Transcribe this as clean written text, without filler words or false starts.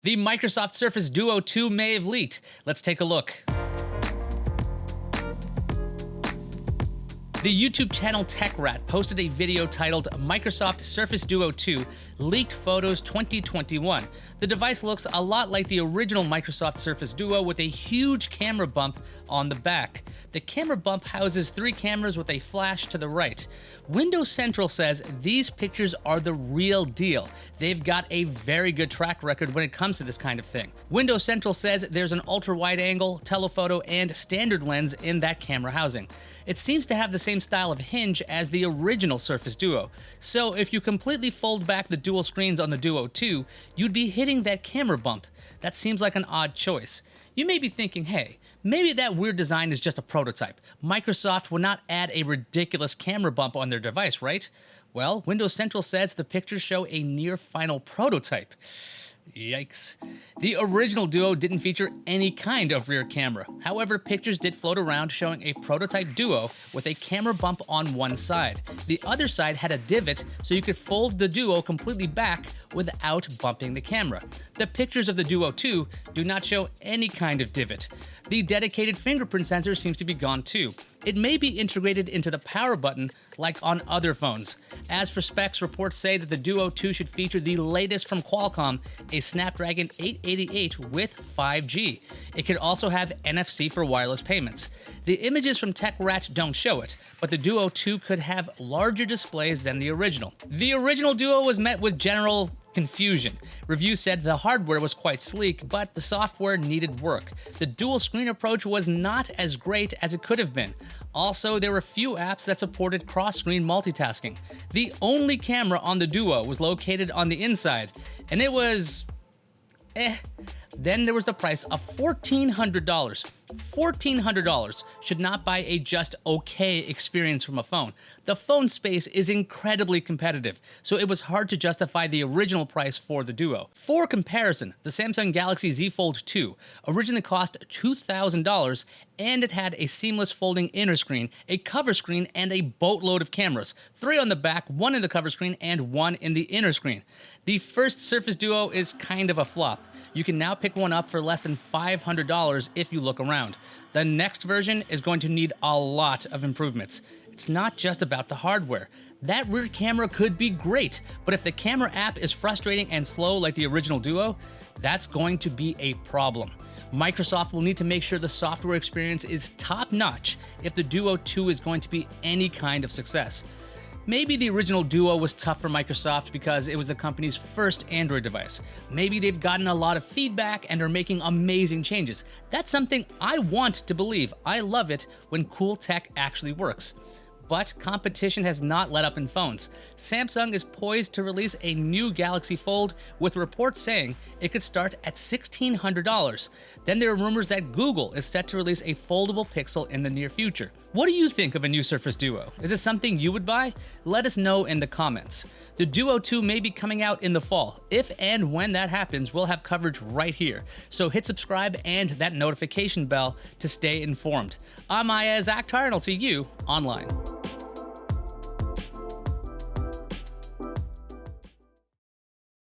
The Microsoft Surface Duo 2 may have leaked. Let's take a look. The YouTube channel TechRat posted a video titled Microsoft Surface Duo 2 Leaked Photos 2021. The device looks a lot like the original Microsoft Surface Duo with a huge camera bump on the back. The camera bump houses 3 cameras with a flash to the right. Windows Central says these pictures are the real deal. They've got a very good track record when it comes to this kind of thing. Windows Central says there's an ultra-wide angle, telephoto, and standard lens in that camera housing. It seems to have the same style of hinge as the original Surface Duo, so if you completely fold back the dual screens on the Duo 2, you'd be hitting that camera bump. That seems like an odd choice. You may be thinking, hey, maybe that weird design is just a prototype. Microsoft would not add a ridiculous camera bump on their device, right? Well, Windows Central says the pictures show a near final prototype. Yikes. The original Duo didn't feature any kind of rear camera. However, pictures did float around showing a prototype Duo with a camera bump on one side. The other side had a divot so you could fold the Duo completely back without bumping the camera. The pictures of the Duo 2 do not show any kind of divot. The dedicated fingerprint sensor seems to be gone too. It may be integrated into the power button like on other phones. As for specs, reports say that the Duo 2 should feature the latest from Qualcomm, a Snapdragon 888 with 5G. It could also have NFC for wireless payments. The images from TechRat don't show it, but the Duo 2 could have larger displays than the original. The original Duo was met with general confusion. Reviews said the hardware was quite sleek, but the software needed work. The dual screen approach was not as great as it could have been. Also, there were few apps that supported cross-screen multitasking. The only camera on the Duo was located on the inside, and it was Then there was the price of $1,400. $1,400 should not buy a just okay experience from a phone. The phone space is incredibly competitive, so it was hard to justify the original price for the Duo. For comparison, the Samsung Galaxy Z Fold 2 originally cost $2,000, and it had a seamless folding inner screen, a cover screen, and a boatload of cameras. 3 on the back, 1 in the cover screen, and 1 in the inner screen. The first Surface Duo is kind of a flop. You can now pick one up for less than $500 if you look around. The next version is going to need a lot of improvements. It's not just about the hardware. That rear camera could be great, but if the camera app is frustrating and slow like the original Duo, that's going to be a problem. Microsoft will need to make sure the software experience is top-notch if the Duo 2 is going to be any kind of success. Maybe the original Duo was tough for Microsoft because it was the company's first Android device. Maybe they've gotten a lot of feedback and are making amazing changes. That's something I want to believe. I love it when cool tech actually works. But competition has not let up in phones. Samsung is poised to release a new Galaxy Fold, with reports saying it could start at $1,600. Then there are rumors that Google is set to release a foldable Pixel in the near future. What do you think of a new Surface Duo? Is it something you would buy? Let us know in the comments. The Duo 2 may be coming out in the fall. If and when that happens, we'll have coverage right here. So hit subscribe and that notification bell to stay informed. I'm Ayaz Akhtar, and I'll see you online.